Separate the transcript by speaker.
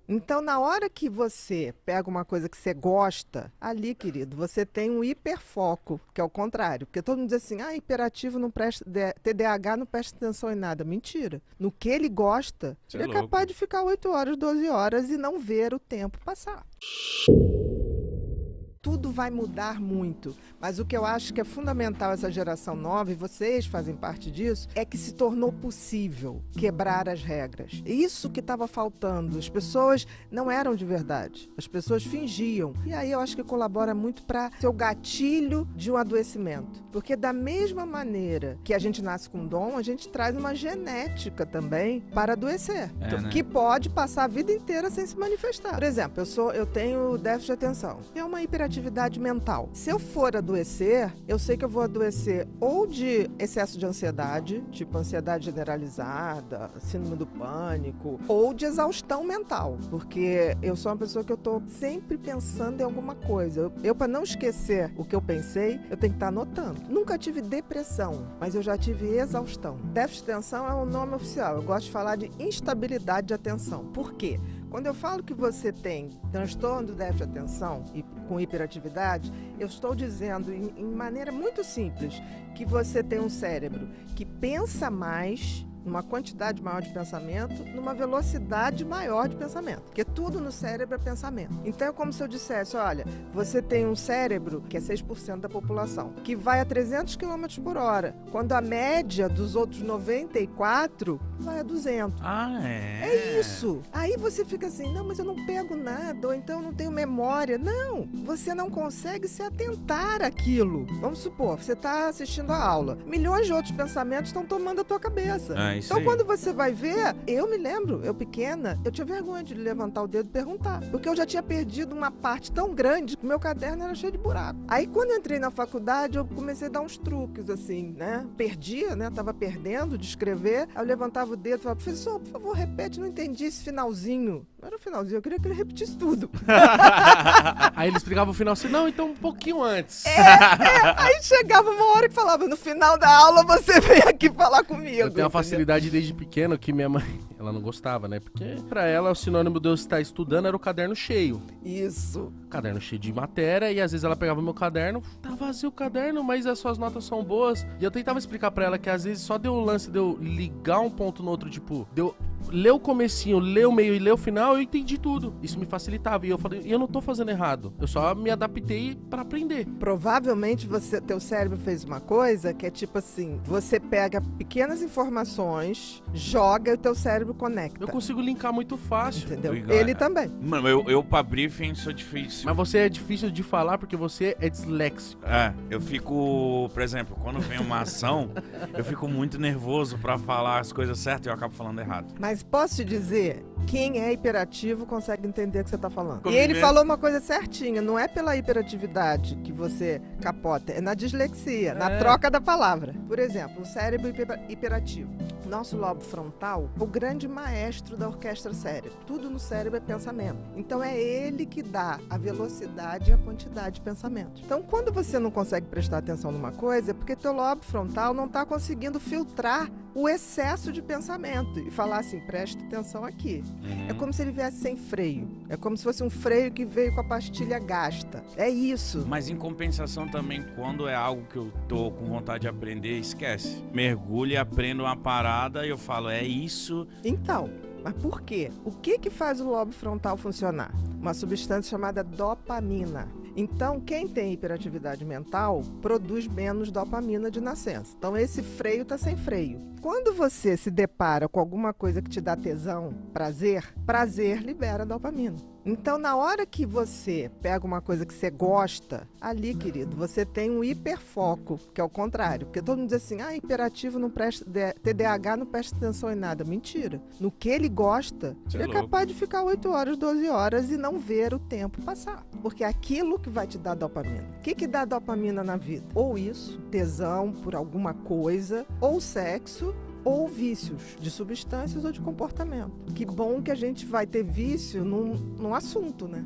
Speaker 1: Então, na hora que você pega uma coisa que você gosta, ali, querido, você tem um hiperfoco, que é o contrário. Porque todo mundo diz assim, hiperativo não presta, TDAH não presta atenção em nada. Mentira. No que ele gosta,
Speaker 2: Cê
Speaker 1: ele
Speaker 2: é
Speaker 1: é
Speaker 2: louco.
Speaker 1: capaz de ficar 8 horas, 12 horas e não ver o tempo passar. Tudo vai mudar muito, mas o que eu acho que é fundamental essa geração nova, e vocês fazem parte disso, é que se tornou possível quebrar as regras. Isso que estava faltando, as pessoas não eram de verdade, as pessoas fingiam. E aí eu acho que colabora muito para ser o gatilho de um adoecimento. Porque da mesma maneira que a gente nasce com dom, a gente traz uma genética também para adoecer,
Speaker 2: né?
Speaker 1: que pode passar a vida inteira sem se manifestar. Por exemplo, eu tenho déficit de atenção, é uma hiperatividade mental. Se eu for adoecer, eu sei que eu vou adoecer ou de excesso de ansiedade, tipo ansiedade generalizada, síndrome do pânico, ou de exaustão mental, porque eu sou uma pessoa que eu tô sempre pensando em alguma coisa. Eu para não esquecer o que eu pensei, eu tenho que estar anotando. Nunca tive depressão, mas eu já tive exaustão. Déficit de atenção é o nome oficial. Eu gosto de falar de instabilidade de atenção. Por quê? Quando eu falo que você tem transtorno do déficit de atenção e com hiperatividade, eu estou dizendo em maneira muito simples que você tem um cérebro que pensa mais, numa quantidade maior de pensamento, numa velocidade maior de pensamento. Porque tudo no cérebro é pensamento. Então é como se eu dissesse, olha, você tem um cérebro, que é 6% da população, que vai a 300 km por hora, quando a média dos outros 94 vai a 200. É isso. Aí você fica assim, não, mas eu não pego nada, ou então eu não tenho memória. Não, você não consegue se atentar àquilo. Vamos supor, você está assistindo a aula. Milhões de outros pensamentos estão tomando a tua cabeça. Então, quando você vai ver, eu me lembro, eu pequena, eu tinha vergonha de levantar o dedo e perguntar. Porque eu já tinha perdido uma parte tão grande que meu caderno era cheio de buraco. Aí, quando eu entrei na faculdade, eu comecei a dar uns truques, assim, né? Perdia, né? Tava perdendo de escrever. Aí eu levantava o dedo e falava, professor, por favor, repete, não entendi esse finalzinho. Não era o finalzinho, eu queria que ele repetisse tudo.
Speaker 3: Aí ele explicava o final assim, não, então um pouquinho antes.
Speaker 1: Aí chegava uma hora que falava, no final da aula você vem aqui falar comigo.
Speaker 3: Eu tenho uma
Speaker 1: entendeu?
Speaker 3: facilidade desde pequeno que minha mãe, ela não gostava, né? Porque pra ela o sinônimo de eu estar estudando era o caderno cheio.
Speaker 1: Isso.
Speaker 3: Caderno cheio de matéria, e às vezes ela pegava o meu caderno, tá vazio o caderno, mas as suas notas são boas. E eu tentava explicar pra ela que às vezes só deu o lance de eu ligar um ponto no outro, tipo, de eu ler o comecinho, ler o meio e ler o final, eu entendi tudo. Isso me facilitava. E eu falei, eu não tô fazendo errado. Eu só me adaptei pra aprender.
Speaker 1: Provavelmente teu cérebro fez uma coisa que é tipo assim, você pega pequenas informações, joga e o teu cérebro conecta.
Speaker 3: Eu consigo linkar muito fácil.
Speaker 1: Entendeu?
Speaker 2: Obrigado.
Speaker 1: Ele também.
Speaker 2: Mano, eu pra briefing sou difícil.
Speaker 3: Mas você é difícil de falar porque você é disléxico.
Speaker 2: Eu fico, por exemplo, quando vem uma ação, eu fico muito nervoso pra falar as coisas certas e eu acabo falando errado.
Speaker 1: Mas posso te dizer, quem é hiperativo consegue entender o que você tá falando.
Speaker 2: Como
Speaker 1: E ele
Speaker 2: é?
Speaker 1: falou uma coisa certinha, não é pela hiperatividade que você capota, é na dislexia, na troca da palavra. Por exemplo, o cérebro hiperativo. Nosso lobo frontal é o grande maestro da orquestra cérebro. Tudo no cérebro é pensamento. Então é ele que dá a velocidade e a quantidade de pensamento. Então quando você não consegue prestar atenção numa coisa, é porque teu lobo frontal não está conseguindo filtrar o excesso de pensamento e falar assim, presta atenção aqui. É como se ele viesse sem freio. É como se fosse um freio que veio com a pastilha gasta. É isso.
Speaker 2: Mas em compensação também, quando é algo que eu tô com vontade de aprender, esquece. Mergulho e aprendo uma parada e eu falo, é isso.
Speaker 1: Então, mas por quê? O que faz o lobo frontal funcionar? Uma substância chamada dopamina. Então, quem tem hiperatividade mental produz menos dopamina de nascença. Então, esse freio está sem freio. Quando você se depara com alguma coisa que te dá tesão, prazer libera dopamina. Então, na hora que você pega uma coisa que você gosta, ali, querido, você tem um hiperfoco, que é o contrário. Porque todo mundo diz assim, hiperativo não presta, TDAH não presta atenção em nada. Mentira. No que ele gosta,
Speaker 2: Cê é
Speaker 1: ele é
Speaker 2: louco.
Speaker 1: capaz de ficar 8 horas, 12 horas e não ver o tempo passar. Porque é aquilo que vai te dar dopamina. O que dá dopamina na vida? Ou isso, tesão por alguma coisa, ou sexo, ou vícios de substâncias ou de comportamento. Que bom que a gente vai ter vício num assunto, né?